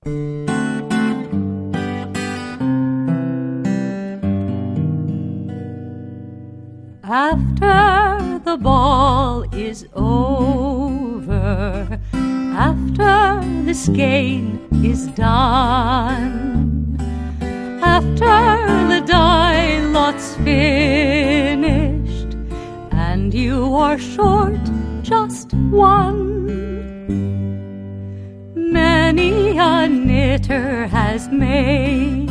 After the ball is over, after this game is done, after the die lot's finished, and you are short just one, many a knitter has made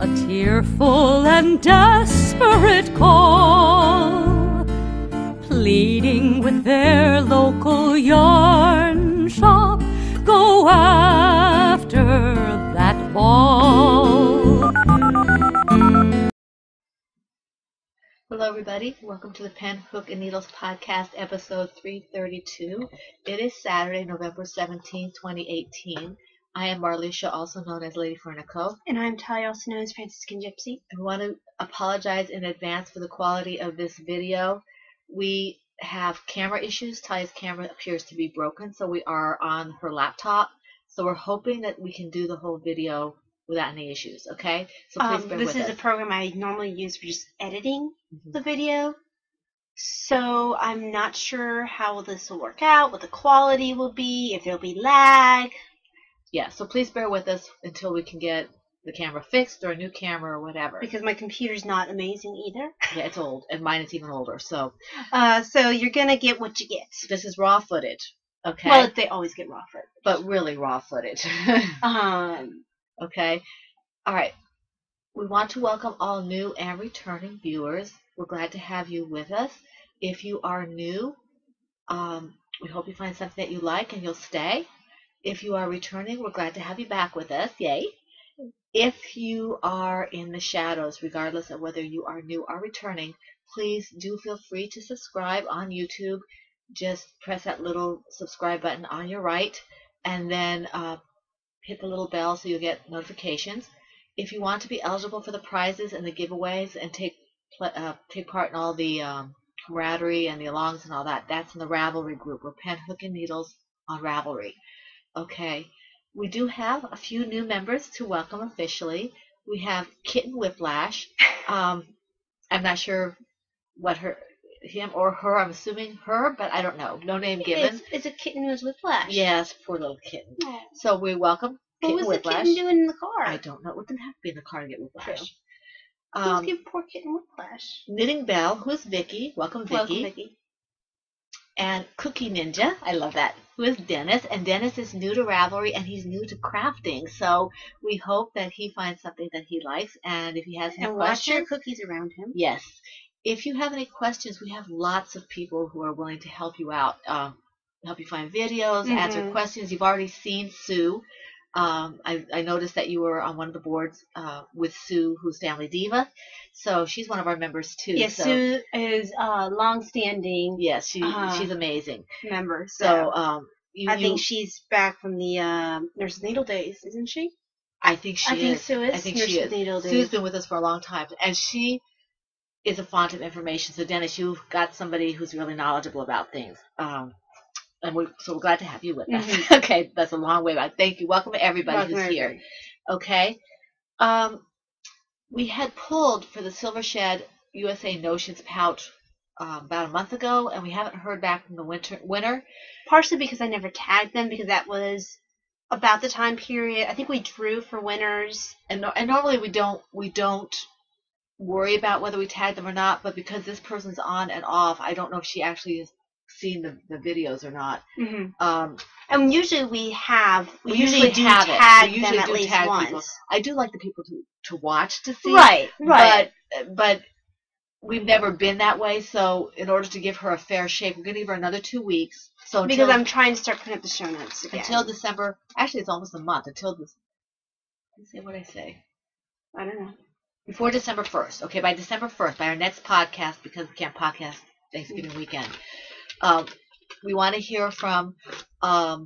a tearful and desperate call, pleading with their local yarn shop, go after that ball. Hello everybody, welcome to the Pen, Hook, and Needles podcast, episode 332. It is Saturday, November 17, 2018. I am Marlisha, also known as Lady Fernico. And I'm Talia, also known as Franciscan Gypsy. I want to apologize in advance for the quality of this video. We have camera issues. Talia's camera appears to be broken, so we are on her laptop. So we're hoping that we can do the whole video without any issues, okay? So please bear with us. This is a program I normally use for just editing the video. So I'm not sure how this will work out, what the quality will be, if there'll be lag. Yeah, so please bear with us until we can get the camera fixed or a new camera or whatever. Because my computer's not amazing either. Yeah, it's old, and mine is even older. So you're going to get what you get. This is raw footage, okay? Well, they always get raw footage. But really raw footage. Okay? All right. We want to welcome all new and returning viewers. We're glad to have you with us. If you are new, we hope you find something that you like and you'll stay. If you are returning, we're glad to have you back with us. Yay. If you are in the shadows, regardless of whether you are new or returning, please do feel free to subscribe on YouTube. Just press that little subscribe button on your right and then hit the little bell so you'll get notifications. If you want to be eligible for the prizes and the giveaways and take part in all the camaraderie and the alongs and all that, that's in the Ravelry group. We're Pen, Hook, and Needles on Ravelry. Okay, we do have a few new members to welcome officially. We have Kitten Whiplash. I'm not sure what him or her, I'm assuming her, but I don't know. No name given. It's a kitten who has whiplash. Yes, poor little kitten. Aww. So we welcome Kitten Whiplash. What was the kitten doing in the car? I don't know. It didn't have to be in the car to get whiplash. Let's give poor kitten whiplash. Knitting Bell, who is Vicky. Welcome, Vicky. Welcome, Vicky. And Cookie Ninja, I love that, who is Dennis. And Dennis is new to Ravelry and he's new to crafting. So we hope that he finds something that he likes. And if he has any questions, watch your cookies around him. Yes. If you have any questions, we have lots of people who are willing to help you out, help you find videos, answer questions. You've already seen Sue. I noticed that you were on one of the boards with Sue, who's Family Diva. So she's one of our members too. Yes, so, Sue is a long-standing. Yes, she's amazing. Member. So I think she's back from the Nurse's Needle days, isn't she? I think she is. I think Sue is. I think Nurse's she is. Needle days. Sue's been with us for a long time, and she is a font of information. So Dennis, you've got somebody who's really knowledgeable about things. And we're glad to have you with us. Okay, that's a long way back. Thank you. Welcome to everybody who's here. Okay. We had pulled for the Silver Shed USA Notions pouch about a month ago, and we haven't heard back from the winner. Partially because I never tagged them, because that was about the time period. I think we drew for winners. And normally we don't worry about whether we tag them or not, but because this person's on and off, I don't know if she actually has seen the videos or not. And usually we usually do have tag it. We them usually at do least tag once. people. I do like the people to watch to see. Right. But we've never been that way, so in order to give her a fair shake, we're going to give her another 2 weeks. So because I'm trying to start putting up the show notes again. Until December. Actually, it's almost a month. Until this. Let's see what I say. I don't know. Before December 1st. Okay, by December 1st, by our next podcast, because we can't podcast Thanksgiving weekend, we want to hear from I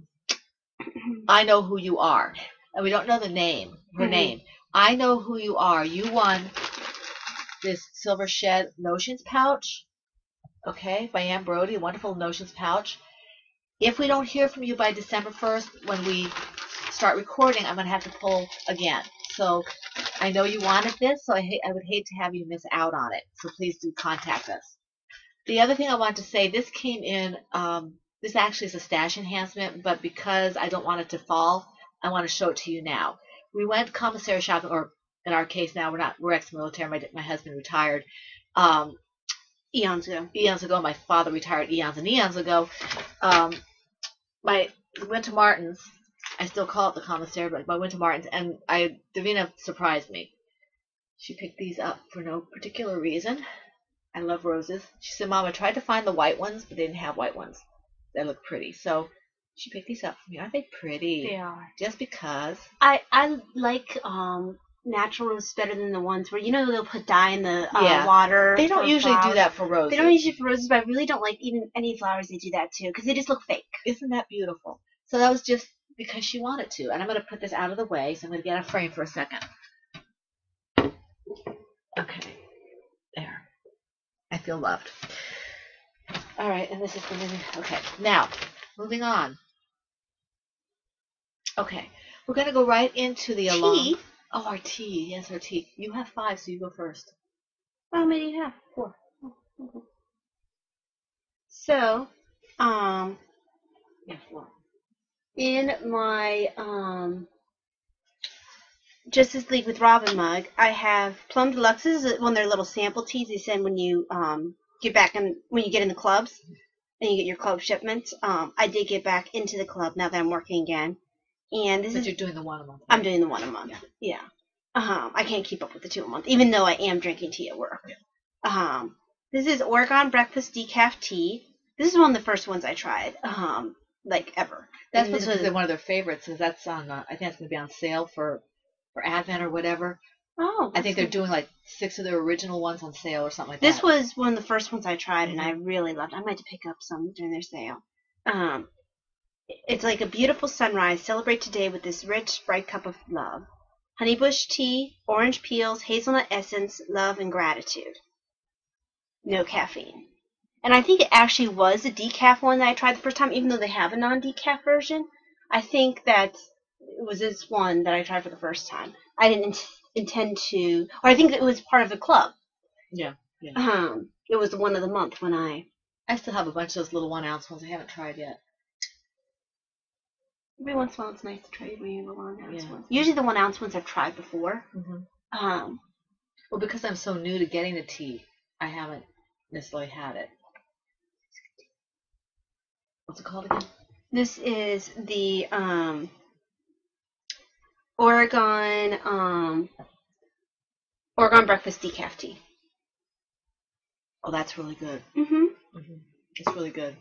Know Who You Are. And we don't know the name, her name. I Know Who You Are. You won this Silver Shed Notions pouch, okay, by Ann Brody, a wonderful Notions pouch. If we don't hear from you by December 1st, when we start recording, I'm going to have to pull again. So I know you wanted this, so I would hate to have you miss out on it. So please do contact us. The other thing I want to say, this came in, this actually is a stash enhancement, but because I don't want it to fall, I want to show it to you now. We went commissary shopping, or in our case now, we're ex-military. My husband retired. Eons ago. Eons ago. My father retired eons and eons ago. We went to Martin's. I still call it the commissary, but I went to Martin's, and Davina surprised me. She picked these up for no particular reason. I love roses. She said, Mom, I tried to find the white ones, but they didn't have white ones. They look pretty. So she picked these up for me. Aren't they pretty? They are. Just because. I like natural roses better than the ones where, they'll put dye in the water. They don't usually do that for roses. They don't usually for roses, but I really don't like even any flowers they do that to, because they just look fake. Isn't that beautiful? So that was just because she wanted to. And I'm going to put this out of the way, so I'm going to get a frame for a second. Okay. There. I feel loved. All right, and this is the new. Okay, now, moving on. Okay, we're going to go right into the tea. Oh, our tea. Yes, our tea. You have 5, so you go first. How many do you have? 4. Oh, okay. So, yeah, 4. In my Justice League with Robin mug, I have Plum Deluxe. This is one of their little sample teas they send when you when you get in the clubs and you get your club shipments. I did get back into the club now that I'm working again, and you're doing the 1 a month. Right? I'm doing the 1 a month. Yeah. I can't keep up with the 2 a month, even though I am drinking tea at work. Yeah. This is Oregon Breakfast Decaf Tea. This is one of the first ones I tried, like ever. That's one of their favorites. Because that's on. I think it's going to be on sale for Advent or whatever. Oh. I think they're doing like 6 of their original ones on sale or something like that. This was one of the first ones I tried, and I really loved it. I might have to pick up some during their sale. It's like a beautiful sunrise. Celebrate today with this rich, bright cup of love. Honeybush tea, orange peels, hazelnut essence, love, and gratitude. No caffeine. And I think it actually was a decaf one that I tried the first time, even though they have a non-decaf version. I think that it was this one that I tried for the first time. I didn't intend to, or I think it was part of the club. Yeah. It was the 1 of the month when I still have a bunch of those little 1 ounce ones I haven't tried yet. Every once in a while it's nice to try the 1 ounce ones. Usually the 1 ounce ones I've tried before. Mm-hmm. Well, because I'm so new to getting the tea, I haven't necessarily had it. What's it called again? This is the Oregon Breakfast Decaf Tea. Oh, that's really good. Mm-hmm. It's really good.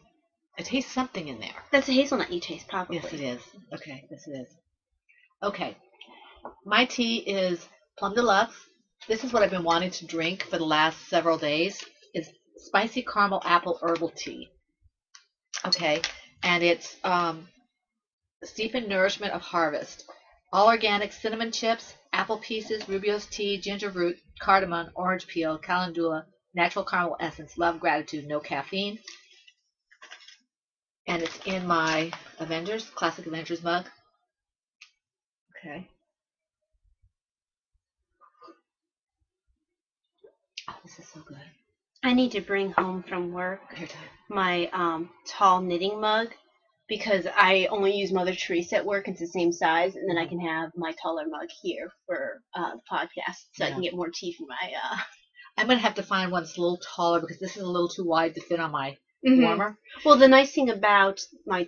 It tastes something in there. That's a hazelnut you taste, probably. Yes, it is. Okay, yes, it is. Okay. My tea is Plum Deluxe. This is what I've been wanting to drink for the last several days. It's spicy caramel apple herbal tea. Okay, and it's steep in nourishment of harvest. All organic cinnamon chips, apple pieces, Rubio's tea, ginger root, cardamom, orange peel, calendula, natural caramel essence, love, gratitude, no caffeine. And it's in my Classic Avengers mug. Okay. Oh, this is so good. I need to bring home from work my tall knitting mug, because I only use Mother Teresa at work. It's the same size, and then I can have my taller mug here for the podcast, so I can get more tea for my... I'm going to have to find one that's a little taller, because this is a little too wide to fit on my warmer. Well, the nice thing about my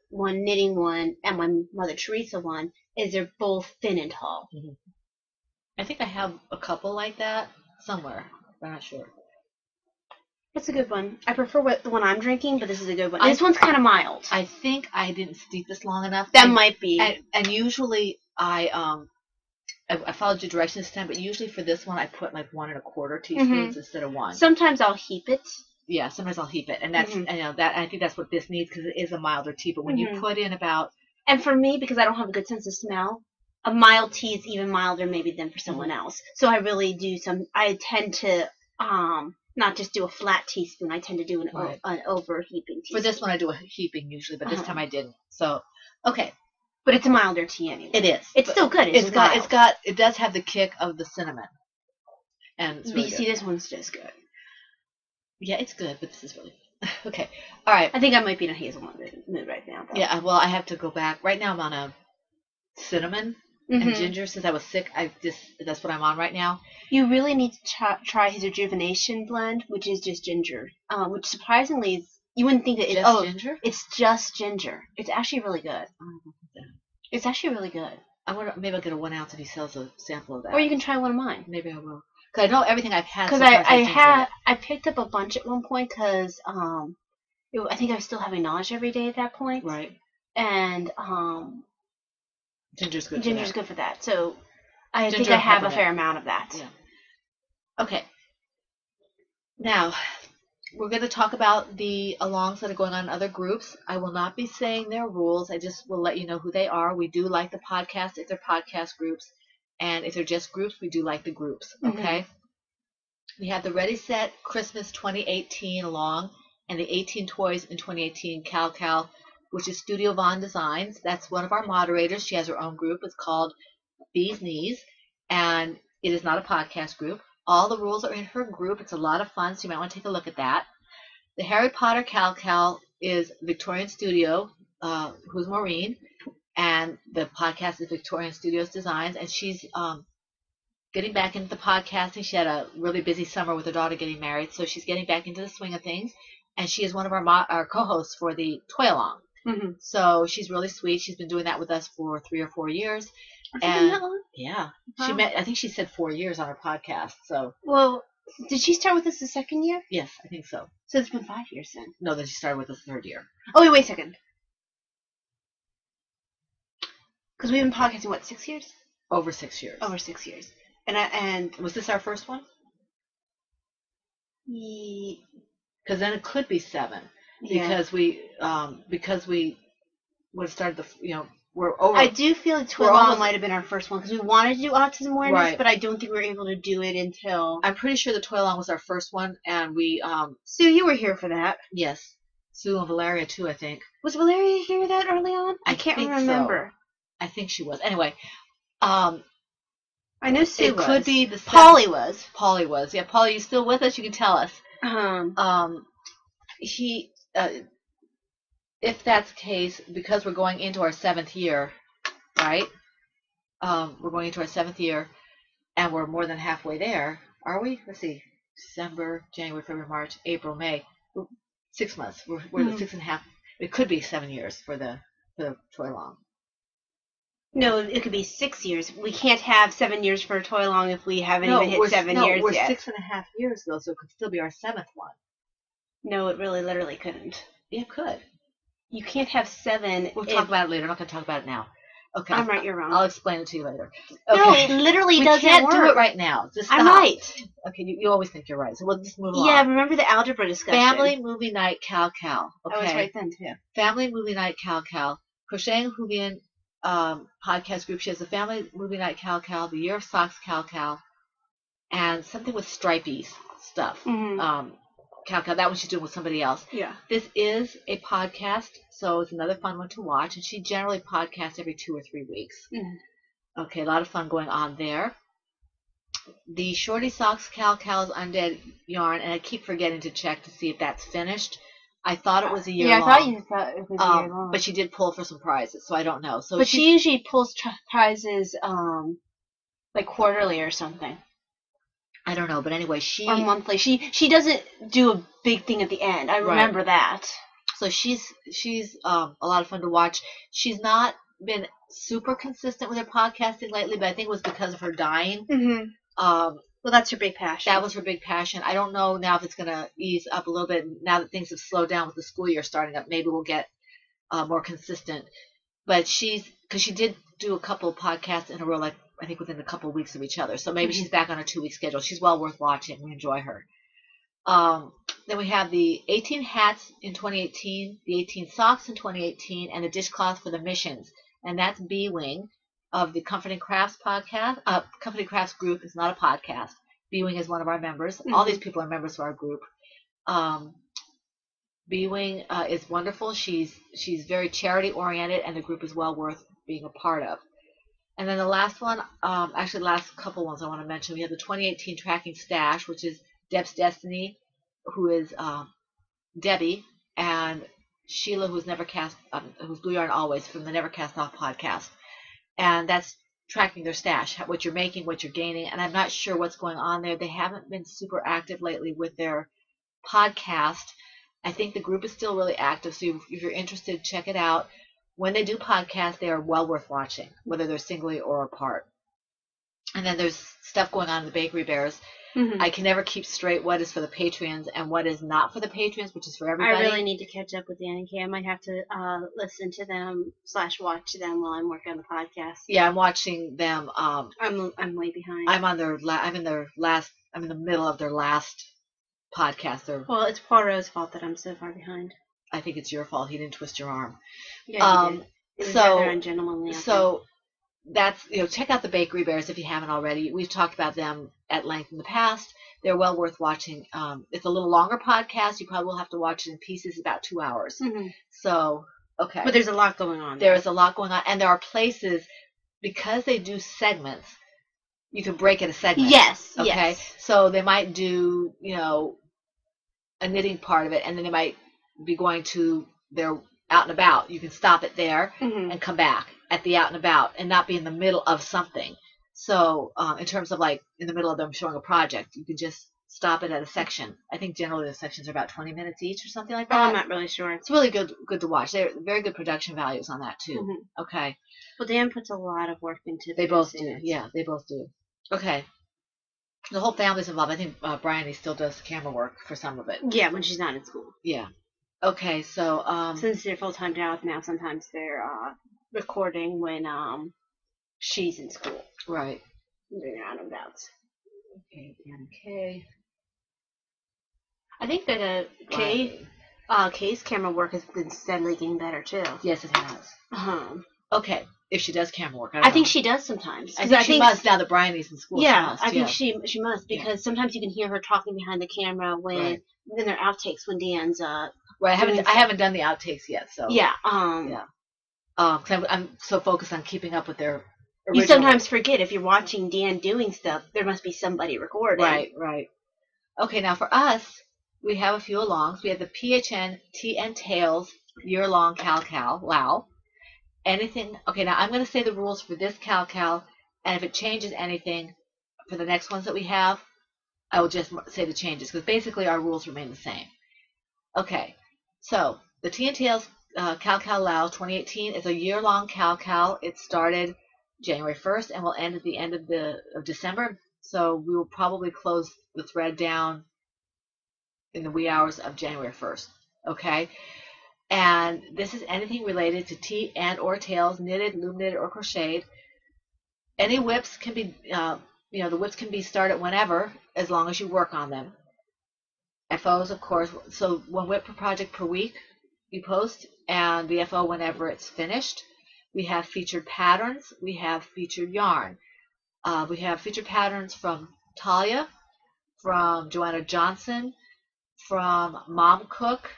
one knitting one and my Mother Teresa one is they're both thin and tall. Mm-hmm. I think I have a couple like that somewhere. I'm not sure. It's a good one. I prefer the one I'm drinking, but this is a good one. This one's kind of mild. I think I didn't steep this long enough. That might be. And usually I followed your directions this time, but usually for this one I put like 1 1/4 teaspoons instead of 1. Sometimes I'll heap it. Yeah, sometimes I'll heap it, and that's I think that's what this needs, because it is a milder tea. But when you put in about, and for me, because I don't have a good sense of smell, a mild tea is even milder maybe than for someone else. So I really do I tend to not just do a flat teaspoon. I tend to do an over heaping teaspoon. For this one I do a heaping usually, but this time I didn't. So okay, But it's a milder tea anyway. It is. It's still good. It's It does have the kick of the cinnamon. And it's really you see, this one's just good. Yeah, it's good, but this is really okay. All right. I think I might be in a hazelnut mood right now, though. Yeah, well, I have to go back. Right now I'm on a cinnamon and ginger. Since I was sick, that's what I'm on right now. You really need to try his rejuvenation blend, which is just ginger. Which surprisingly is, you wouldn't think that it's ginger. It's just ginger. It's actually really good. It's actually really good. Maybe I'll get a 1 ounce if he sells a sample of that. Or you can try one of mine. Maybe I will. Because I know everything I've had. Because I picked up a bunch at one point because I think I was still having nausea every day at that point. Right. And ginger's good. Ginger's good for that. So I think I have a fair amount of that. Yeah. Okay. Now we're going to talk about the alongs that are going on in other groups. I will not be saying their rules. I just will let you know who they are. We do like the podcast if they're podcast groups. And if they're just groups, we do like the groups. Okay? We have the Ready Set Christmas 2018 along and the 18 Toys in 2018 Cal, which is Studio Von Designs. That's one of our moderators. She has her own group. It's called Bee's Knees. And it is not a podcast group. All the rules are in her group. It's a lot of fun, so you might want to take a look at that. The Harry Potter Cal is Victorian Studio, who's Maureen, and the podcast is Victorian Studios Designs, and she's getting back into the podcasting. She had a really busy summer with her daughter getting married, so she's getting back into the swing of things, and she is one of our co-hosts for the Toy Along. So she's really sweet. She's been doing that with us for 3 or 4 years. And that long? Yeah, I think she said 4 years on her podcast. So did she start with us the second year? Yes, I think so. So it's been 5 years then. No, then she started with us the 3rd year. Oh wait a second. Because we've been podcasting 6 years? Over 6 years. Over 6 years. And was this our first one? Because then it could be 7. Because we would have started we're over. I do feel like Toy Along might have been our first one because we wanted to do autism awareness, but I don't think we were able to do it until. I'm pretty sure the Toy Along was our first one, and we. Sue, you were here for that. Yes, Sue and Valeria too. I think. Was Valeria here that early on? I can't remember. So. I think she was. Anyway, I know Sue. It could be the. Polly was. Polly was. Yeah, Polly, you still with us? You can tell us. If that's the case, because we're going into our 7th year, right? We're going into our 7th year, and we're more than halfway there. Are we? Let's see. December, January, February, March, April, May. 6 months. We're the 6.5. It could be 7 years for the Toy Along. No, it could be 6 years. We can't have 7 years for a Toy Along if we haven't even hit 7 years we're yet. 6.5 years though, so it could still be our 7th one. No, it really literally couldn't. Yeah, it could. You can't have 7. We'll talk about it later. I'm not going to talk about it now. Okay. I'm right, you're wrong. I'll explain it to you later. Okay. No, it literally doesn't work. We can't do it right now. Just stop. I'm right. Okay, you always think you're right, so we'll just move on. Yeah, remember the algebra discussion. Family Movie Night Cal. Okay. I was right then, too. Family Movie Night Cal. Crocheting Hoovian podcast group. She has the Family Movie Night Cal, the Year of Socks Cal, and something with stripey stuff. Cal, that one she's doing with somebody else. Yeah. This is a podcast, so it's another fun one to watch. And she generally podcasts every 2 or 3 weeks. Okay, a lot of fun going on there. The Shorty Socks Cal is Undead Yarn, and I keep forgetting to check to see if that's finished. I thought it was a year long. Yeah, I thought you thought it was a year long. But she did pull for some prizes, so I don't know. So but she usually pulls prizes like quarterly or something. I don't know, but anyway, or monthly. She doesn't do a big thing at the end. I remember that. So she's a lot of fun to watch. She's not been super consistent with her podcasting lately, but I think it was because of her dying. Well, that's her big passion. That was her big passion. I don't know now if it's going to ease up a little bit now that things have slowed down with the school year starting up. Maybe we'll get more consistent. But because she did do a couple of podcasts in a row, like I think within a couple of weeks of each other. So maybe she's back on a 2-week schedule. She's well worth watching. We enjoy her. Then we have the 18 hats in 2018, the 18 socks in 2018, and the dishcloth for the missions. And that's B-Wing of the Comforting Crafts podcast. Comforting Crafts group is not a podcast. B-Wing is one of our members. All these people are members of our group. B-Wing is wonderful. She's very charity oriented, and the group is well worth being a part of. And then the last one, actually the last couple ones I want to mention, we have the 2018 Tracking Stash, which is Deb's Destiny, who is Debbie, and Sheila, who's Blue Yarn Always from the Never Cast Off podcast. And that's tracking their stash, what you're making, what you're gaining. And I'm not sure what's going on there. They haven't been super active lately with their podcast. I think the group is still really active, so if you're interested, check it out. When they do podcasts, they are well worth watching, whether they're singly or apart. And then there's stuff going on in the Bakery Bears. Mm-hmm. I can never keep straight what is for the Patreons and what is not for the Patreons, which is for everybody. I really need to catch up with Dan and Kay. I might have to listen to them / watch them while I'm working on the podcast. Yeah, I'm watching them. I'm way behind. I'm in the middle of their last podcast. Well, it's Poirot's fault that I'm so far behind. I think it's your fault. He didn't twist your arm. Yeah, he did. It was rather ungentlemanly. So that's, check out the Bakery Bears if you haven't already. We've talked about them at length in the past. They're well worth watching. It's a little longer podcast. You probably will have to watch it in pieces, about 2 hours. Mm-hmm. So, okay. But there's a lot going on. There is a lot going on. And there are places, because they do segments, you can break it a segment. Yes. Okay. Yes. So they might do, a knitting part of it, and then they might be going to their out and about. You can stop it there mm-hmm. and come back at the out and about and not be in the middle of something. So in terms of like in the middle of them showing a project, you can just stop it at a section. I think generally the sections are about 20 minutes each or something like that. Oh, I'm not really sure. It's really good to watch. They're very good production values on that too. Mm-hmm. Okay. Well, Dan puts a lot of work into it. They both do. Yeah, they both do. Okay. The whole family's involved. I think Bryony still does camera work for some of it. Yeah, when she's not in school. Yeah. Okay, so since they're full-time jobs now, sometimes they're recording when she's in school. Right. Doing out and about. Okay, okay. I think that Kay's camera work has been steadily getting better too. Yes, it has. Okay, if she does camera work, I think she does sometimes. I think she must now that Bryony's in school. Yeah, I think she must because sometimes you can hear her talking behind the camera when then there are outtakes when Dan's Right, I haven't done the outtakes yet, so yeah. Cause I'm so focused on keeping up with their original. You sometimes forget if you're watching Dan doing stuff, there must be somebody recording. Right. Okay, now for us, we have a few alongs. We have the PHN Tea and Tails year-long Cal. Wow. Anything. Okay, now I'm going to say the rules for this Cal, and if it changes anything for the next ones that we have, I will just say the changes because basically our rules remain the same. Okay. So, the Tea and Tails Cal Lao 2018 is a year-long Cal. It started January 1st and will end at the end of December. So, we will probably close the thread down in the wee hours of January 1st. Okay? And this is anything related to tea and or tails, knitted, loom knitted, or crocheted. Any whips can be, the whips can be started whenever, as long as you work on them. FOs, of course, so 1 whip per project per week you post, and the FO whenever it's finished. We have featured patterns. We have featured yarn. We have featured patterns from Talia, from Joanna Johnson, from Mom Cook,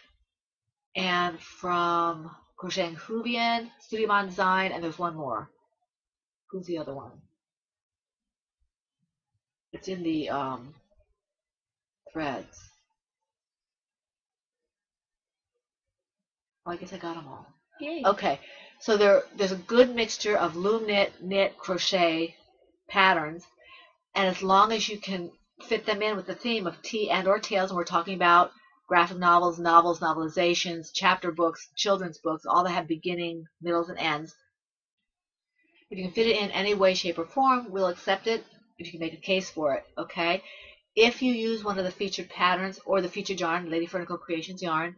and from Crochet and Huvian, Studio Mon Design, and there's one more. Who's the other one? It's in the threads. I guess I got them all. Yay. Okay, so there's a good mixture of loom knit, crochet patterns, and as long as you can fit them in with the theme of tea and or tails, and we're talking about graphic novels, novelizations, chapter books, children's books, all that have beginning, middles, and ends. If you can fit it in any way, shape, or form, we'll accept it if you can make a case for it, okay? If you use one of the featured patterns or the featured yarn, Lady Fernicle Creations yarn,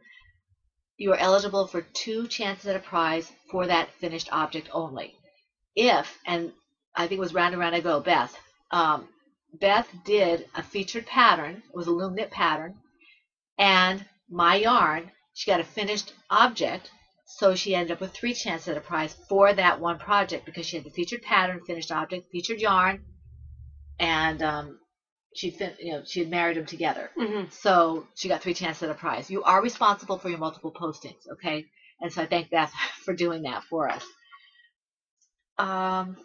you are eligible for 2 chances at a prize for that finished object only. If, and I think it was round and round I go, Beth did a featured pattern, it was a loom knit pattern, and my yarn, she got a finished object, so she ended up with 3 chances at a prize for that one project because she had the featured pattern, finished object, featured yarn, and she had married them together. Mm-hmm. So she got 3 chances at a prize. You are responsible for your multiple postings, okay? And so I thank Beth for doing that for us. I'm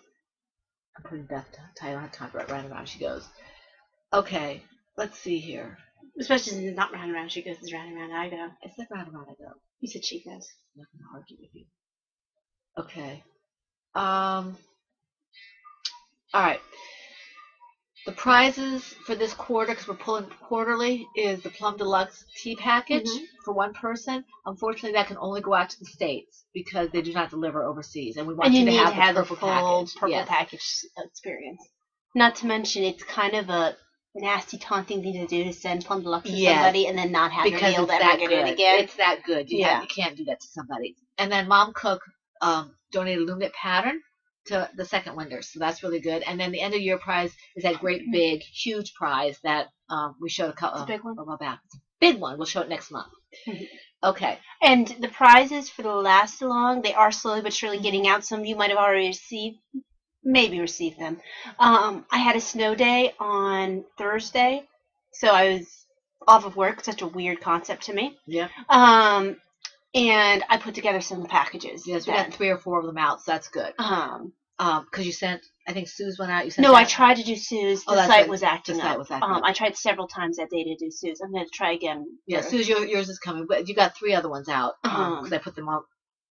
putting Beth tight. I don't have time for it. Round and round she goes. Okay, let's see here. Especially since it's not round and round she goes, it's round and round I go. I said round and round I go. You said she goes. I'm not going to argue with you. Okay. All right. The prizes for this quarter, because we're pulling quarterly, is the Plum Deluxe tea package for one person. Unfortunately, that can only go out to the States because they do not deliver overseas. And we want And you to need have to have the purple full package. purple Yes. package experience. Not to mention, it's kind of a nasty, taunting thing to do to send Plum Deluxe to somebody and then not have because their meal it's ever that get good. it again. It's that good. You can't do that to somebody. And then Mom Cook donated a Luminate pattern to the second winner, so that's really good. And then the end of year prize is that great big huge prize that we showed a couple It's a big one. a while back. It's a big one. We'll show it next month. Okay. And the prizes for the last along, they are slowly but surely getting out. Some of you might have already received them. I had a snow day on Thursday, so I was off of work. Such a weird concept to me. Yeah. And I put together some of the packages. Yes, we got 3 or 4 of them out, so that's good. Because you sent, I think Sue's went out. You sent. No, I tried to do Sue's. The site was acting up. I tried several times that day to do Sue's. I'm going to try again. Yeah, Sue's, yours is coming, but you got 3 other ones out because I put them all.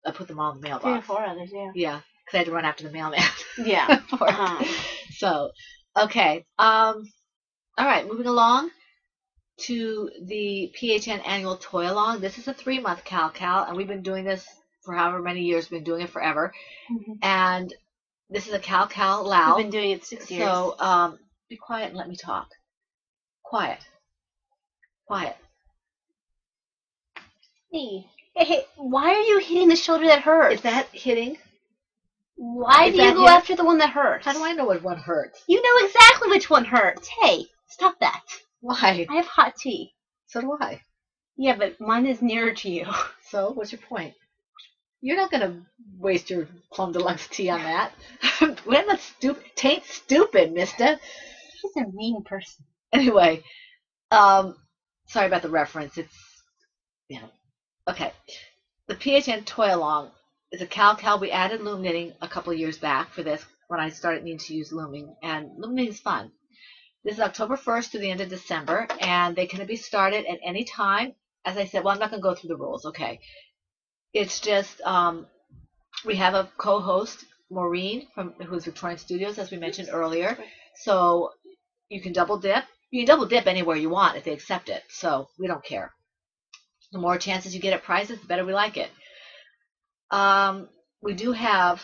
I put them all in the mailbox. 3 or 4 others, yeah. Yeah, because I had to run after the mailman. Yeah. So, okay. All right, moving along to the PHN annual toy along. This is a 3-month Cal, and we've been doing this for however many years. We've been doing it forever. And this is a Cal Lao. We've been doing it 6 years. So be quiet and let me talk. Quiet. Hey, why are you hitting the shoulder that hurts? Is that hitting? Why do you go after the one that hurts? How do I know what one hurts? You know exactly which one hurts. Hey, stop that. Why? I have hot tea. So do I. Yeah, but mine is nearer to you. So, what's your point? You're not going to waste your Plum Deluxe tea on that. We're not stupid. Tain't stupid, mister. She's a mean person. Anyway, sorry about the reference. It's, okay. The PHN Toy Along is a Cal. We added loom knitting a couple years back for this when I started needing to use looming, and loom knitting is fun. This is October 1st to the end of December, and they can be started at any time. As I said, well, I'm not going to go through the rules, okay. It's just we have a co-host, Maureen, who's Victorian Studios, as we mentioned earlier. So you can double dip. You can double dip anywhere you want if they accept it. So we don't care. The more chances you get at prizes, the better we like it. We do have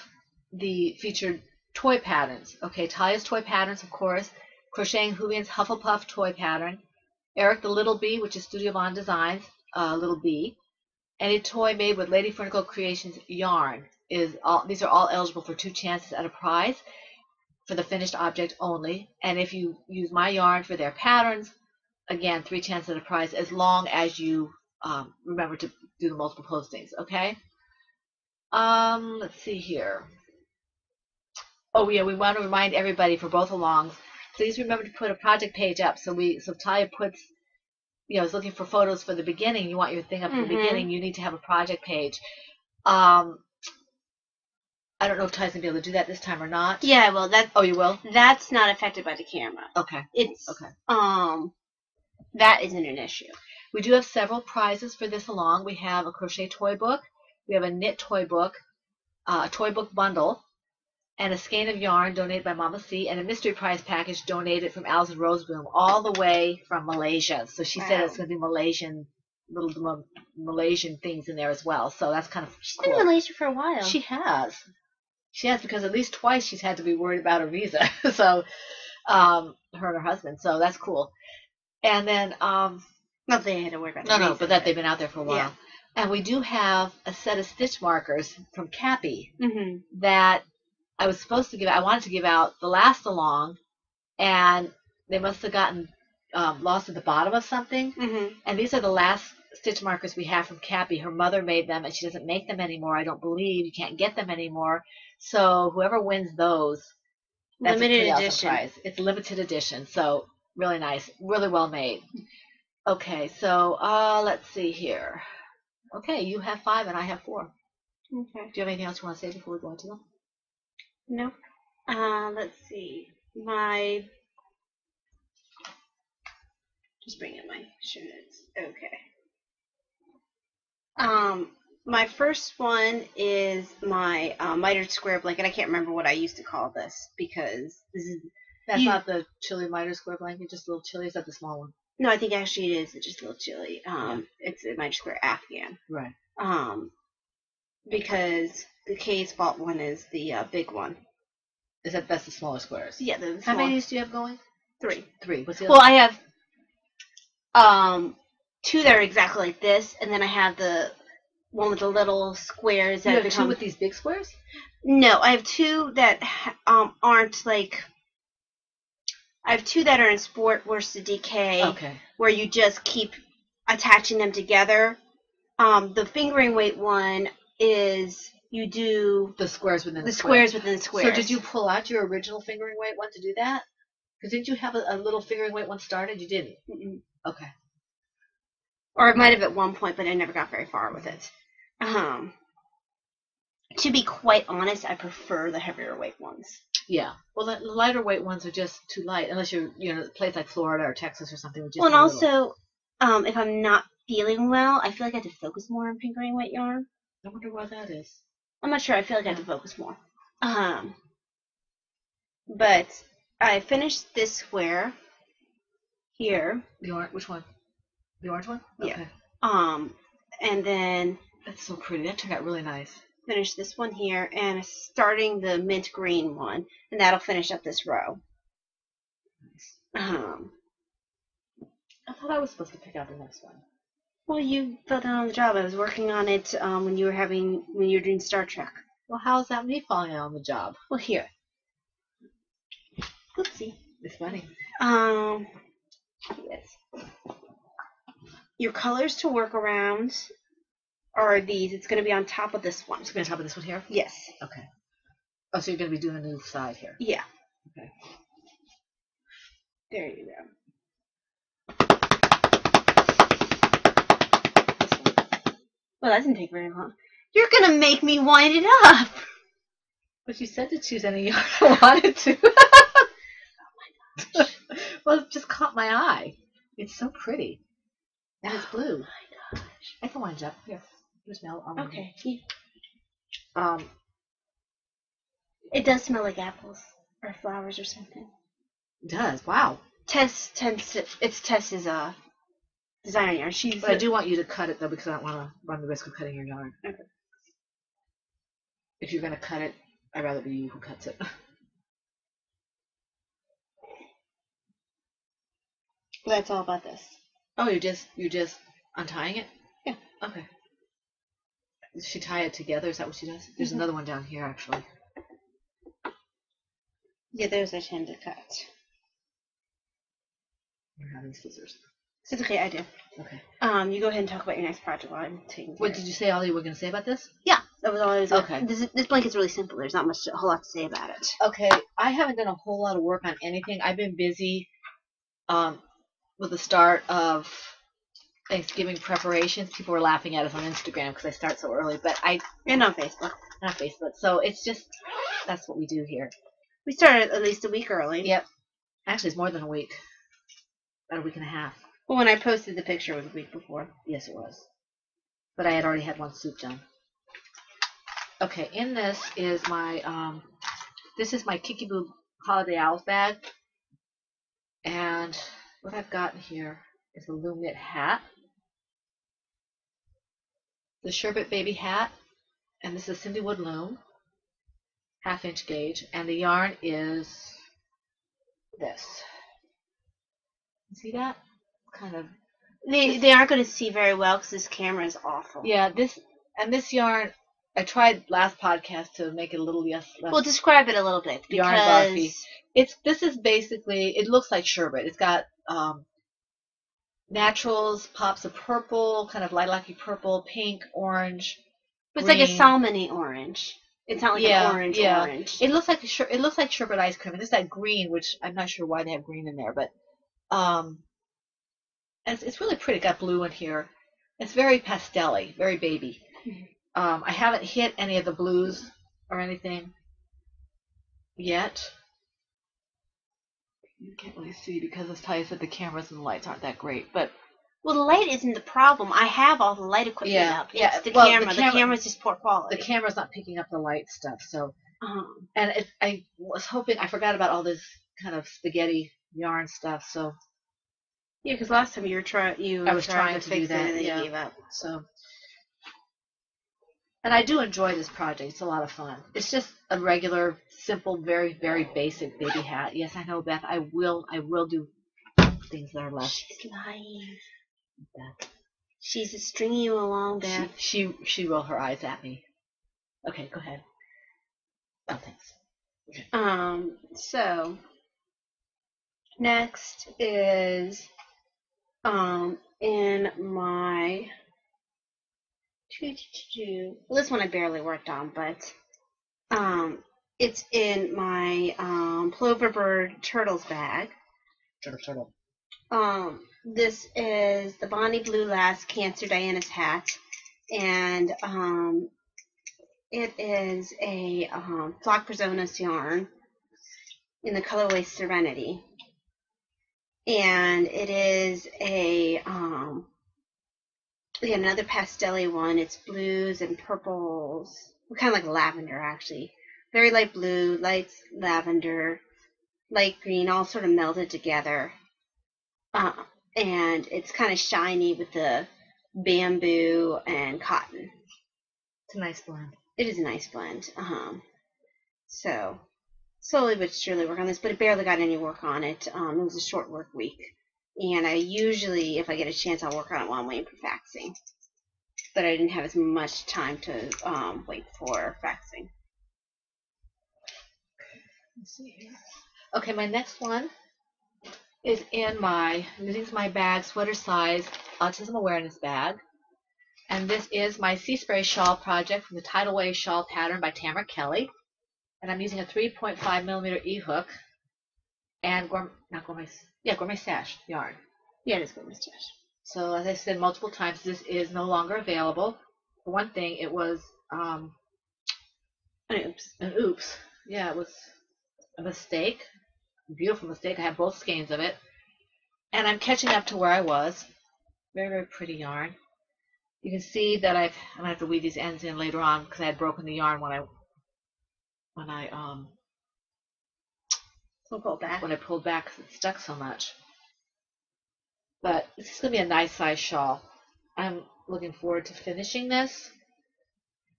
the featured toy patterns. Okay, Talia's toy patterns, of course. Crocheting Hoovian's Hufflepuff toy pattern. Eric the Little Bee, which is Studio Von Designs, Little Bee. Any toy made with Lady Fernicle Creations yarn these are all eligible for 2 chances at a prize for the finished object only. And if you use my yarn for their patterns, again, 3 chances at a prize as long as you remember to do the multiple postings. Okay. Let's see here. Oh yeah, we want to remind everybody for both alongs. Please remember to put a project page up. So Talia puts. Is looking for photos for the beginning. You want your thing up at the beginning. You need to have a project page. I don't know if Talia's going to be able to do that this time or not. Yeah, well, Oh, you will? That's not affected by the camera. Okay. It's okay. That isn't an issue. We do have several prizes for this along. We have a crochet toy book. We have a knit toy book, a toy book bundle, and a skein of yarn donated by Mama C, and a mystery prize package donated from Alison Roseboom, all the way from Malaysia. So she said it's going to be little Malaysian things in there as well. So that's kind of She's cool. been in Malaysia for a while. She has, because at least twice she's had to be worried about her visa. So, her and her husband. So that's cool. And then, not that they had to worry about no, but that they've been out there for a while. Yeah. And we do have a set of stitch markers from Cappy Mm-hmm. that I was supposed to give. I wanted to give out the last along, and they must have gotten lost at the bottom of something. Mm-hmm. And these are the last stitch markers we have from Cappy. Her mother made them, and she doesn't make them anymore. I don't believe you can't get them anymore. So whoever wins those, that's Limited a pretty awesome edition. prize. It's limited edition, so really nice, really well made. Okay, so let's see here. Okay, you have 5 and I have 4. Okay. Do you have anything else you want to say before we go into them? No. Let's see. Just bring up my show notes. Okay. My first one is my mitered square blanket. I can't remember what I used to call this because this is. That's not the chili miter square blanket, just a little chili. Is that the small one? No, I think actually it is. It's just a little chili. It's a mitered square Afghan. Right. Because the K's fault one is the big one. That's the smaller squares? Yeah. How many do you have going? 3. What's the other? Well, I have 2 that are exactly like this, and then I have the one with the little squares that you have 2 with these big squares? No, I have 2 that aren't like. I have 2 that are in Sport versus Decay. Okay. Where you just keep attaching them together. The fingering weight one is you do the squares within the squares within the squares. So did you pull out your original fingering weight one to do that? Because didn't you have a little fingering weight one started? You didn't. Mm-mm. Okay. Or it might have at one point, but I never got very far with it. To be quite honest, I prefer the heavier weight ones. Yeah. Well, the lighter weight ones are just too light, unless you're a place like Florida or Texas or something. Well, and also, if I'm not feeling well, I feel like I have to focus more on fingering weight yarn. I wonder why that is. I'm not sure. I feel like I have to focus more. But I finished this square here. The orange? Which one? The orange one? Yeah. Okay. And then that's so pretty. That turned out really nice. Finish this one here, and starting the mint green one, and that'll finish up this row. Nice. I thought I was supposed to pick out the next one. Well, you fell down on the job. I was working on it when you were doing Star Trek. Well, how is that me falling out on the job? Well, here. Oopsie. It's funny. Yes. Your colors to work around are these. It's going to be on top of this one. It's going to be on top of this one here? Yes. Okay. Oh, so you're going to be doing a new side here? Yeah. Okay. There you go. Well, that didn't take very long. You're going to make me wind it up. But you said to choose any yarn I wanted to. Oh my gosh. Well, it just caught my eye. It's so pretty. And it's blue. Oh my gosh. I can wind it up. Here. Smell. Okay. It does smell like apples or flowers or something. It does. Wow. Tess it's Tess's designer yarn. But I do want you to cut it though because I don't want to run the risk of cutting your yarn. Okay. If you're gonna cut it, I'd rather be you who cuts it. That's all about this. Oh, you're just untying it? Yeah. Okay. Does she tie it together? Is that what she does? There's another one down here, actually. Yeah, those I tend to cut. You're having scissors. It's okay, I do. Okay. You go ahead and talk about your next project while I'm taking care. What did you say all you were going to say about this? Yeah, that was all I was. Okay. This blanket's really simple. There's not a whole lot to say about it. Okay, I haven't done a whole lot of work on anything. I've been busy with the start of Thanksgiving preparations. People were laughing at us on Instagram because I start so early, but and on Facebook. Not Facebook. So it's just that's what we do here. We started at least a week early. Yep. Actually, it's more than a week. About a week and a half. Well, when I posted the picture, it was a week before. Yes, it was. But I had already had one soup done. Okay, in this is my Kikiboo Holiday Owls bag, and what I've got in here is a loom knit hat, the Sherbet Baby hat, and this is Cindy Wood loom, 1/2 inch gauge, and the yarn is this. See that? Kind of. They aren't going to see very well because this camera is awful. Yeah, this yarn. I tried last podcast to make it a little less. Well, describe it a little bit. Yarn barfy. This is basically. It looks like sherbet. It's got naturals, pops of purple, kind of lilac-y purple, pink, orange. It's like a salmon-y orange. It's not like an orange. It looks like sherbet ice cream, and it's that green, which I'm not sure why they have green in there, but it's really pretty. It got blue in here. It's very pastel-y, very baby. I haven't hit any of the blues or anything. yet. You can't really see because, as Ty said, the cameras and the lights aren't that great. But well, the light isn't the problem. I have all the light equipment up. Yeah. It's the Well, camera. The camera's just poor quality. The camera's not picking up the light stuff. So, Uh-huh. and I was hoping, I forgot about all this kind of spaghetti yarn stuff. So Yeah, because last time I was trying to do fix that, it and then yeah. you gave up. So, and I do enjoy this project. It's a lot of fun. It's just a regular, simple, very, very basic baby hat. Yes, I know, Beth. I will do things that are less. She's lying. Beth. She's stringing you along, Beth. She rolled her eyes at me. Okay, go ahead. Oh, thanks. Okay. So next is in my well, this one I barely worked on, but it's in my Ploverbird Turtles bag. Turtle. This is the Bonnie Blue Lass Cancer Diana's hat, and it is a Flock Personas yarn in the colorway Serenity, and it is a another pastel-y one. It's blues and purples, kind of like lavender actually, very light blue, light lavender, light green, all sort of melded together. And it's kind of shiny with the bamboo and cotton. It's a nice blend. It is a nice blend. So slowly but surely work on this, but it barely got any work on it. It was a short work week, and I usually, if I get a chance, I'll work on it while I'm waiting for faxing. But I didn't have as much time to wait for faxing. Let's see here. Okay, my next one is in my, this is my bag, sweater size autism awareness bag, and this is my Sea Spray shawl project from the Tidal Wave shawl pattern by Tamara Kelly, and I'm using a 3.5 millimeter e-hook and Gourmet Stash yarn. Yeah, it is Gourmet Stash. So as I said multiple times, this is no longer available. For one thing, it was an oops. Yeah, it was a mistake. Beautiful mistake. I have both skeins of it, and I'm catching up to where I was. Very, very pretty yarn. You can see that I'm gonna have to weave these ends in later on because I had broken the yarn when I pulled back because it stuck so much. But this is gonna be a nice size shawl. I'm looking forward to finishing this.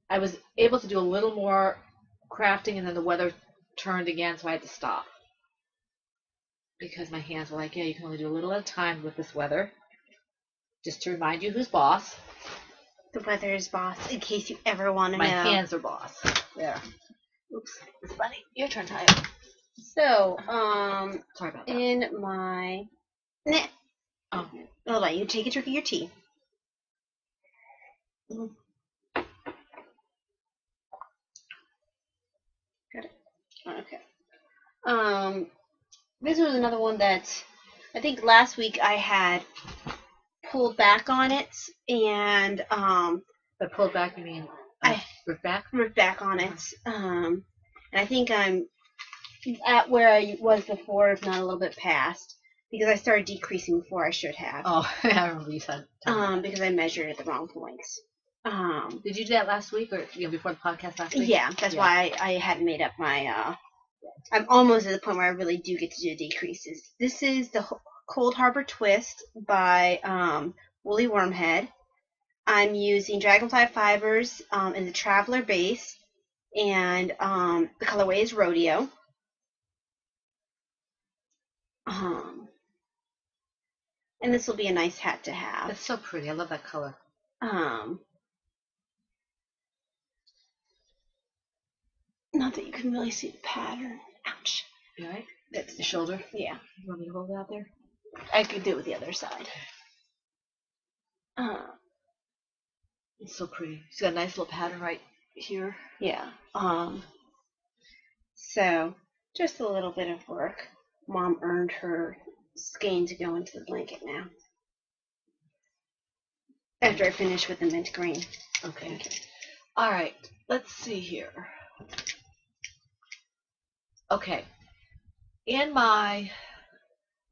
I was able to do a little more crafting, and then the weather turned again, so I had to stop. Because my hands were like, yeah, you can only do a little at a time with this weather. Just to remind you who's boss. The weather is boss, in case you ever want to know. My hands are boss. There. Oops. It's funny. Your turn, Ty. So, sorry about that. in my... Hold on, you take a drink of your tea. Got it. Okay. This was another one that I think last week I had pulled back on it, and By pulled back, you mean ripped back? Ripped back on it. And I think I'm at where I was before, if not a little bit past, because I started decreasing before I should have. Oh, I remember you said. Because I measured at the wrong points. Did you do that last week, or before the podcast last week? Yeah, that's why I hadn't made up my. I'm almost at the point where I really do get to do decreases. This is the Cold Harbor Twist by Woolly Wormhead. I'm using Dragonfly Fibers in the Traveler base, and the colorway is Rodeo. And this will be a nice hat to have. That's so pretty. I love that color. Not that you can really see the pattern. Ouch. You all right? That's the shoulder? Yeah. You want me to hold it out there? I could do it with the other side. It's so pretty. She's got a nice little pattern right here. Yeah. So, just a little bit of work. Mom earned her skein to go into the blanket now. After I finish with the mint green. Okay. All right. Let's see here. Okay. In my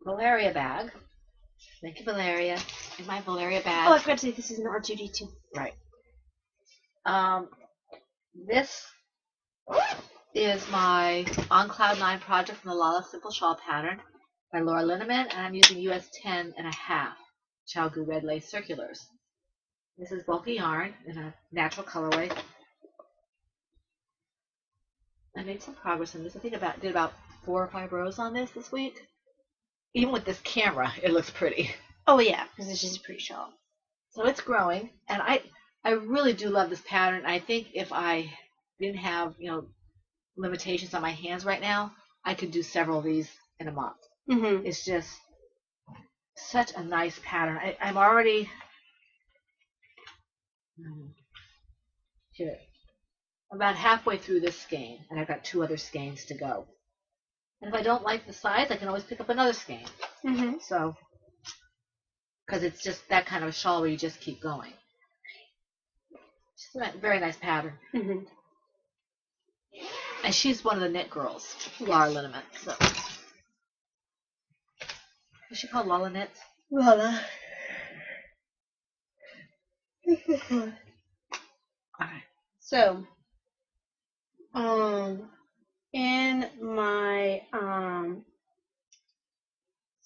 Valeria bag, thank you, Valeria. In my Valeria bag. Oh, I forgot to say this is an R2D2 too. Right. This is my On Cloud 9 project from the Lala Simple Shawl pattern by Laura Linneman, and I'm using US 10.5 Chalgu Red Lace Circulars. This is bulky yarn in a natural colorway. I made some progress on this. I think did about 4 or 5 rows on this week. Even with this camera, it looks pretty. Oh yeah, because it's just a pretty shawl. So it's growing, and I really do love this pattern. I think if I didn't have, limitations on my hands right now, I could do several of these in a month. Mm-hmm. It's just such a nice pattern. I'm already here, about halfway through this skein, and I've got 2 other skeins to go. And if I don't like the size, I can always pick up another skein. Mm-hmm. So, because it's just that kind of a shawl where you just keep going. It's a very nice pattern. Mm-hmm. And she's one of the knit girls, Laura Linneman. So. Is she called Lala Knits? Lala. Alright. So, in my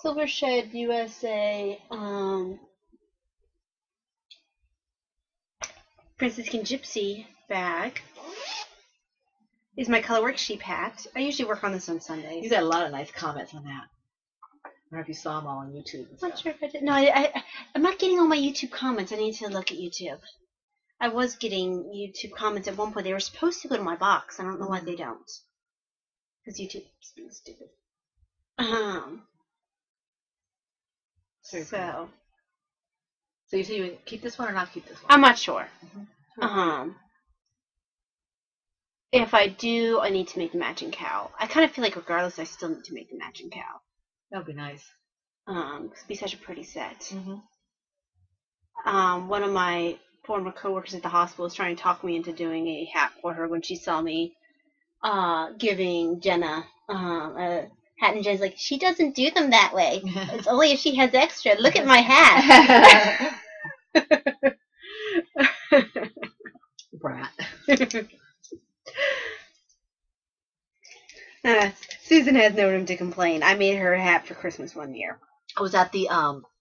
Silver Shed USA Princess King Gypsy bag is my Colorworks sheep hat. I usually work on this on Sundays. You got a lot of nice comments on that. I don't know if you saw them all on YouTube. I'm not sure if I did. No, I'm not getting all my YouTube comments. I need to look at YouTube. I was getting YouTube comments at one point. They were supposed to go to my box. I don't know why they don't. Because YouTube's being stupid. So you say you would keep this one or not keep this one? I'm not sure. Mm-hmm. If I do, I need to make the matching cowl. I kind of feel like regardless, I still need to make the matching cowl. That would be nice. It'd be such a pretty set. Mm-hmm. One of my former coworkers at the hospital was trying to talk me into doing a hat for her when she saw me giving Jenna a hat, and Jenna's like, she doesn't do them that way. It's only if she has extra. Look at my hat. Brat. Susan has no room to complain. I made her a hat for Christmas one year. I was at the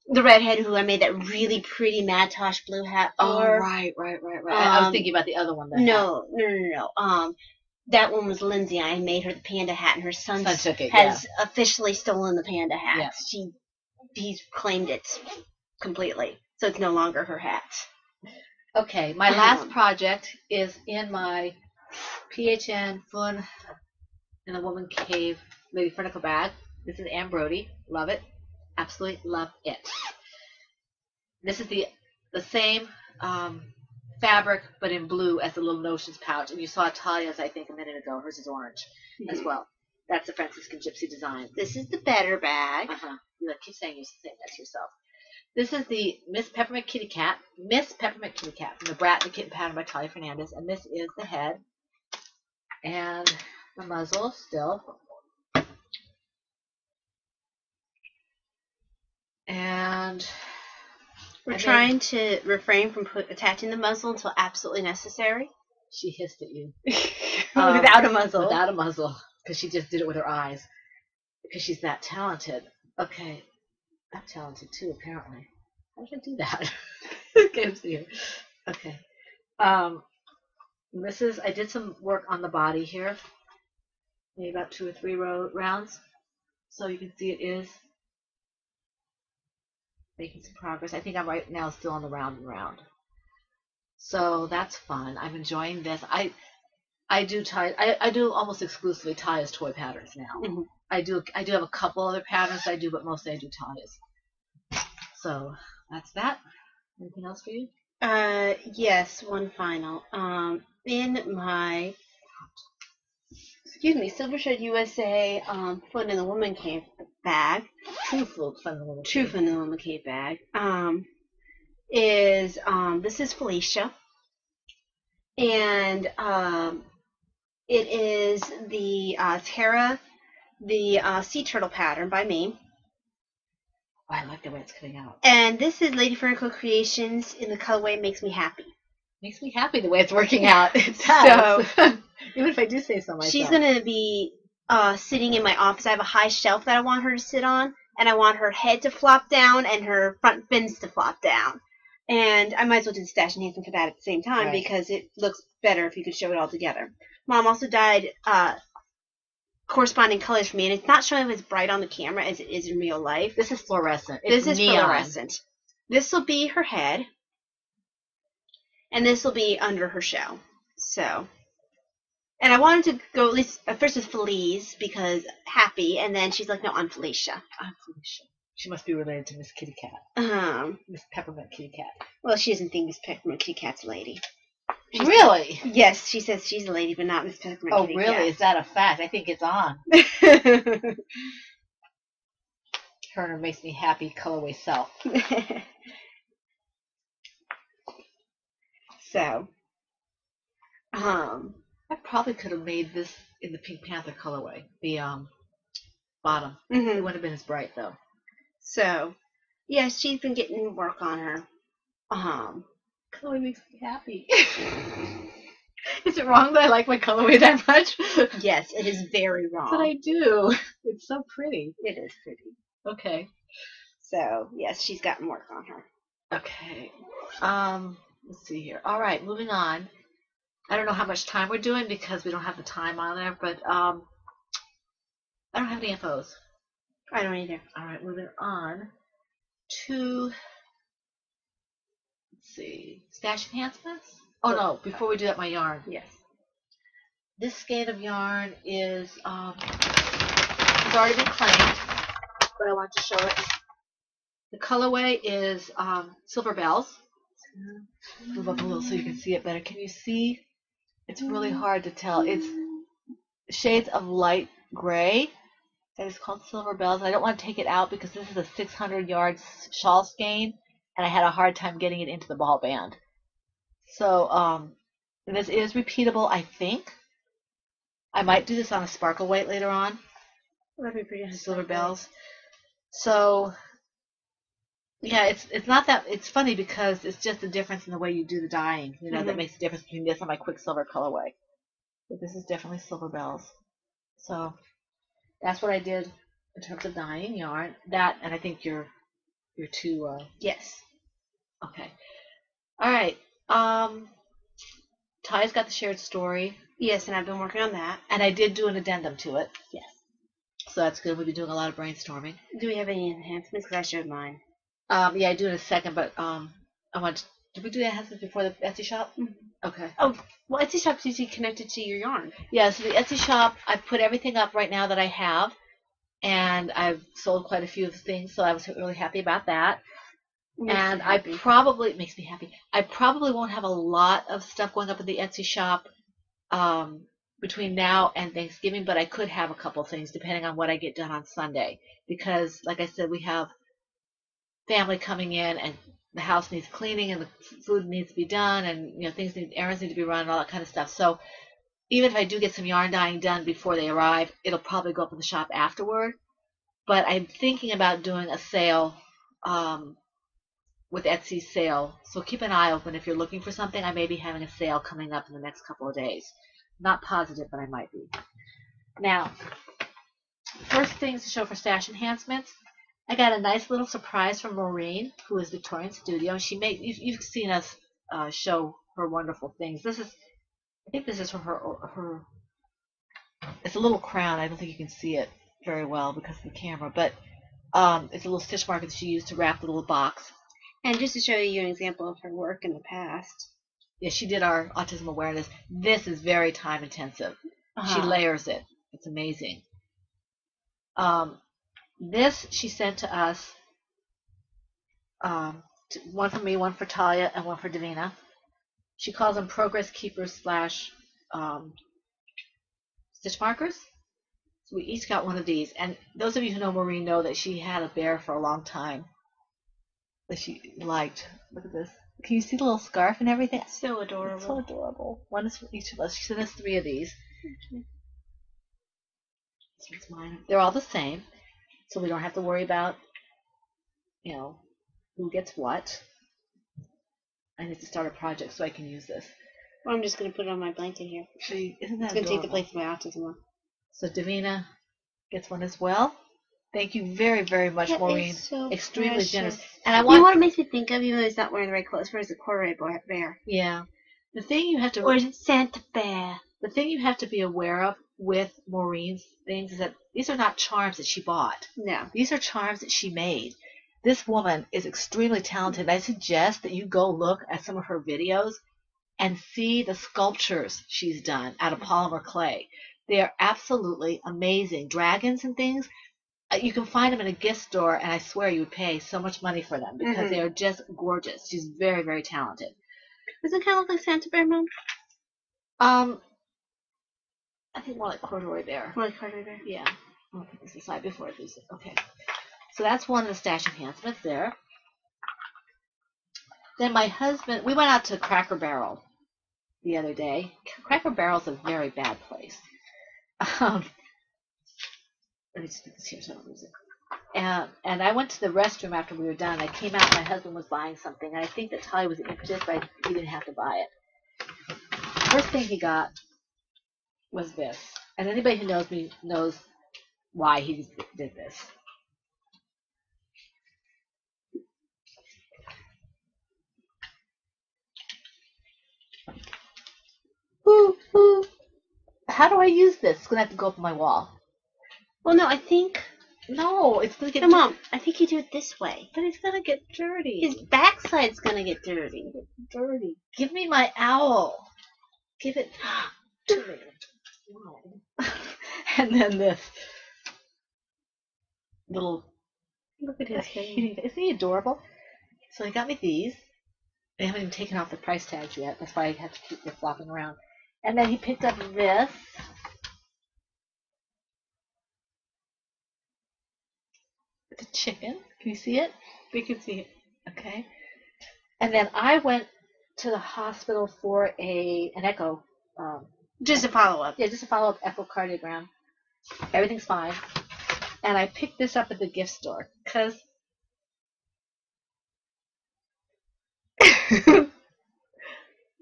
redhead who I made that really pretty Matosh blue hat for. Oh, right. I was thinking about the other one. No. That one was Lindsay. I made her the panda hat, and her son took it, has officially stolen the panda hat. Yeah. He's claimed it completely, so it's no longer her hat. Okay, my last project is in my PHN Fun in the Woman Cave Lady Fernicle bag. This is Anne Brody. Love it. Absolutely love it. This is the same fabric, but in blue as the Little Notions pouch. And you saw Talia's, I think, a minute ago. Hers is orange as well. That's the Franciscan Gypsy design. This is the better bag. You keep saying that to yourself. This is the Miss Peppermint Kitty Cat from the Brat and the Kitten pattern by Talia Fernandez. And this is the head. And the muzzle still. And we're trying to refrain from attaching the muzzle until absolutely necessary. She hissed at you. Without a muzzle. Without a muzzle. Because she just did it with her eyes. Because she's that talented. Okay. I'm talented too, apparently. How did I do that? Okay. I did some work on the body here. Maybe about 2 or 3 rounds. So you can see it is making some progress. I think I'm right now still on the round and round. So that's fun. I'm enjoying this. I do almost exclusively Taya's toy patterns now. Mm-hmm. I do have a couple other patterns I do, but mostly I do Taya's. So that's that. Anything else for you? Yes, one final. In my Silver Shed USA Fun in the Woman Cave bag. True Fun in the Woman Cave. True Fun in the Woman Cave bag. This is Felicia. And It is the Terra, the sea turtle pattern by me. Oh, I like the way it's coming out. And this is Lady Furnicle Creations in the colorway Makes Me Happy. Makes me happy the way it's working out. It does. So, even if I do say so myself. She's going to be sitting in my office. I have a high shelf that I want her to sit on, and I want her head to flop down and her front fins to flop down. And I might as well do the Stash Enhancement for that at the same time, right, because it looks better if you could show it all together. Mom also dyed corresponding colors for me, and it's not showing as bright on the camera as it is in real life. This is fluorescent. This is neon. fluorescent. This will be her head, and this will be under her shell. So, and I wanted to go at least first with Felice because happy, and then she's like, no, I'm Felicia. I'm Felicia. She must be related to Miss Kitty Cat. Miss Peppermint Kitty Cat. Well, she doesn't think Miss Peppermint Kitty Cat's a lady. Really? Yes, she says she's a lady, but not Miss Peppermint Kitty Cat. Oh, really? Is that a fact? I think it's on. Turner Makes Me Happy colorway self. So, I probably could have made this in the Pink Panther colorway, the bottom. Mm-hmm. It wouldn't have been as bright though. So, yes, she's been getting work on her. Colorway makes me happy. Is it wrong that I like my colorway that much? Yes, it is very wrong. But I do. It's so pretty. It is pretty. Okay. So, yes, she's gotten work on her. Okay. Let's see here. All right, moving on. I don't know how much time we're doing because we don't have the time on there, but I don't have any FOs. I don't either. All right, moving on to, let's see, stash enhancements? Oh, no, before we do that, my yarn. Yes. This skein of yarn is, it's already been claimed, but I want to show it. The colorway is Silver Bells. Move up a little so you can see it better. Can you see? It's really hard to tell. It's shades of light gray. That is called Silver Bells. And I don't want to take it out because this is a 600-yard shawl skein, and I had a hard time getting it into the ball band. So this is repeatable, I think. I might do this on a sparkle weight later on. That'd be pretty. Silver Bells. So yeah, it's not that, it's funny because it's just a difference in the way you do the dyeing, you know, that makes a difference between this and my Quicksilver colorway. But this is definitely Silver Bells. So that's what I did in terms of dyeing yarn. That, and I think your two, yes. Okay. All right. Ty's got the shared story. Yes, and I've been working on that. And I did do an addendum to it. Yes. So that's good. We'll be doing a lot of brainstorming. Do we have any enhancements? Because I showed mine. Yeah, I do in a second, but I want. Did we do the enhancements before the Etsy shop? Mm-hmm. Okay. Oh, well, Etsy shop's usually connected to your yarn. Yeah, so the Etsy shop, I've put everything up right now that I have, and I've sold quite a few of the things, so I was really happy about that. And I probably, it makes me happy, I probably won't have a lot of stuff going up in the Etsy shop between now and Thanksgiving, but I could have a couple things depending on what I get done on Sunday. Because, like I said, we have family coming in, and the house needs cleaning, and the food needs to be done, and you know errands need to be run, and all that kind of stuff. So even if I do get some yarn dyeing done before they arrive, it'll probably go up in the shop afterward. But I'm thinking about doing a sale with Etsy sale, so keep an eye open if you're looking for something. I may be having a sale coming up in the next couple of days. Not positive, but I might be. Now, first things to show for stash enhancements. I got a nice little surprise from Maureen, who is Victorian Studio. She made, you've seen us show her wonderful things. This is, I think this is from her. It's a little crown. I don't think you can see it very well because of the camera, but it's a little stitch marker that she used to wrap the little box. And just to show you an example of her work in the past. Yeah, she did our autism awareness. This is very time intensive. She layers it. It's amazing. This she sent to us, one for me, one for Talia, and one for Davina. She calls them progress keepers / stitch markers. So we each got one of these. And those of you who know Maureen know that she had a bear for a long time that she liked. Look at this. Can you see the little scarf and everything? So adorable. It's so adorable. One is for each of us. She sent us 3 of these. This one's mine. They're all the same, so we don't have to worry about, who gets what. I need to start a project so I can use this. Well, I'm just going to put it on my blanket here. Isn't that It's going to take the adorable? place of my autism one. So Davina gets one as well. Thank you very, very much, That Maureen. is so Extremely precious. generous. And I You know want, what it makes me think of, even though he's not wearing the right clothes, where's the corduroy bear? yeah. The thing you have to, Or is it Santa Bear? the thing you have to be aware of with Maureen's things is that these are not charms that she bought. No. These are charms that she made. This woman is extremely talented. I suggest that you go look at some of her videos and see the sculptures she's done out of polymer clay. They are absolutely amazing. Dragons and things, you can find them in a gift store, and I swear you would pay so much money for them because they are just gorgeous. She's very, very talented. Doesn't it kind of look like Santa Bear, Mom? I think more like corduroy bear. More like corduroy bear? Yeah. I'll put this aside before I lose it. Okay. So that's one of the stash enhancements there. Then my husband, we went out to Cracker Barrel the other day. Cracker Barrel's a very bad place. Let me just put this here so I don't lose it. And I went to the restroom after we were done. I came out, my husband was buying something, and I think that Tali was the impetus, but he didn't have to buy it. First thing he got was this. And anybody who knows me knows why he did this. Ooh. How do I use this? It's going to have to go up on my wall. Well, no, I think... No, it's going to get No, Mom, I think you do it this way. But it's going to get dirty. His backside's going to get dirty. Dirty. Give me my owl. Give it to me. Wow. And then this little... Look at his face. Isn't he adorable? So he got me these. They haven't even taken off the price tags yet. That's why I have to keep them flopping around. And then he picked up this. It's a chicken. Can you see it? We can see it. Okay. And then I went to the hospital for an echo. Just a follow-up. Yeah, just a follow-up echocardiogram. Everything's fine. And I picked this up at the gift store because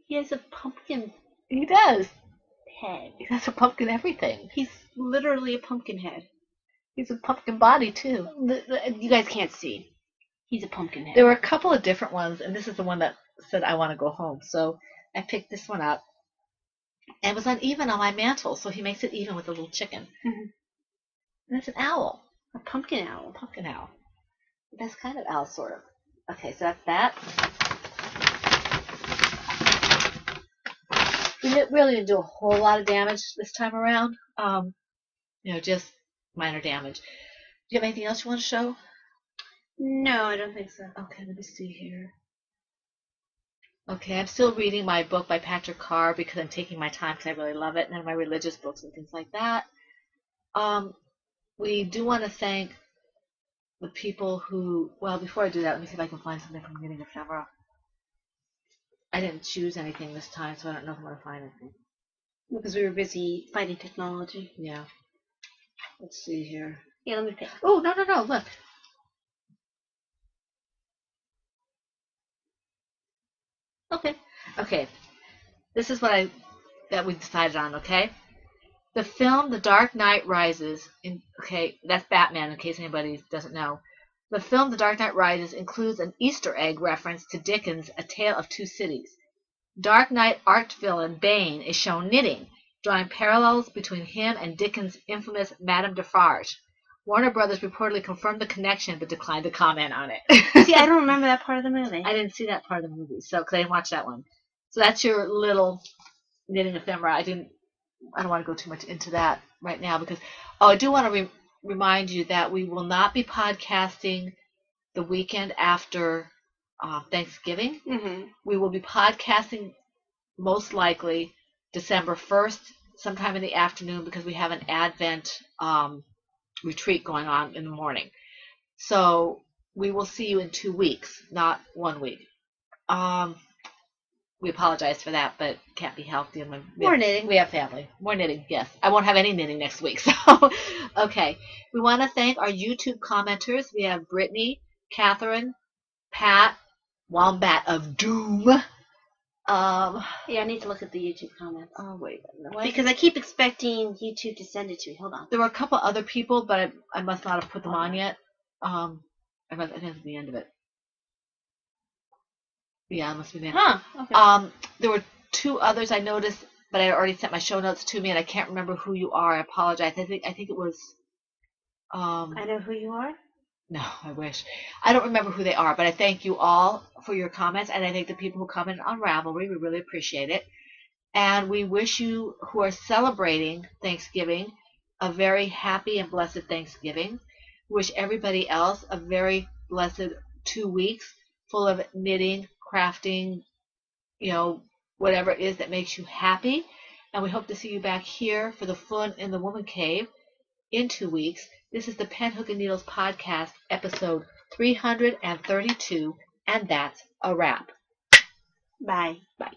He has a pumpkin he does. head. He has a pumpkin everything. He's literally a pumpkin head. He's a pumpkin body too. You guys can't see. He's a pumpkin head. There were a couple of different ones, and this is the one that said I want to go home. So I picked this one up. And it was uneven on my mantle, so he makes it even with a little chicken. Mhm. And it's an owl. A pumpkin owl. A pumpkin owl. The best kind of owl, sort of. Okay, so that's that. We really didn't do a whole lot of damage this time around. Just minor damage. Do you have anything else you want to show? No, I don't think so. Okay, let me see here. Okay, I'm still reading my book by Patrick Carr because I'm taking my time because I really love it, and my religious books and things like that. We do want to thank the people who, well, before I do that, let me see if I can find something from Knitting Ephemera. I didn't choose anything this time, so I don't know if I'm going to find anything. Because we were busy fighting technology. Yeah. Let's see here. Yeah, let me pick. Oh, no, look. Okay. This is what we decided on, okay? The film The Dark Knight Rises, that's Batman in case anybody doesn't know. The film The Dark Knight Rises includes an Easter egg reference to Dickens' A Tale of Two Cities. Dark Knight arch-villain Bane is shown knitting, drawing parallels between him and Dickens' infamous Madame Defarge. Warner Brothers reportedly confirmed the connection but declined to comment on it. See, I don't remember that part of the movie. I didn't see that part of the movie, because I didn't watch that one. So that's your little Knitting Ephemera. I don't want to go too much into that right now because I do want to remind you that we will not be podcasting the weekend after Thanksgiving. Mm-hmm. We will be podcasting most likely December 1st, sometime in the afternoon, because we have an Advent retreat going on in the morning. So we will see you in 2 weeks, not 1 week. we apologize for that, but can't be helped. More knitting. We have family. More knitting, yes. I won't have any knitting next week. So, okay. We want to thank our YouTube commenters. We have Brittany, Catherine, Pat, Wombat of Doom. Yeah, I need to look at the YouTube comments. Oh, wait. Because I keep expecting YouTube to send it to me. Hold on. There were a couple other people, but I must not have put them on yet. I think it's the end of it. Yeah, it must be the end. Huh. Okay. There were 2 others I noticed, but I already sent my show notes to me, and I can't remember who you are. I apologize. I think it was. I know who you are. No, I wish. I don't remember who they are, but I thank you all for your comments, and I thank the people who commented on Ravelry. We really appreciate it. And we wish you who are celebrating Thanksgiving a very happy and blessed Thanksgiving. We wish everybody else a very blessed 2 weeks full of knitting, crafting, whatever it is that makes you happy. And we hope to see you back here for the Fun in the Woman Cave in 2 weeks. This is the Pen, Hook, and Needles podcast, episode 332, and that's a wrap. Bye. Bye.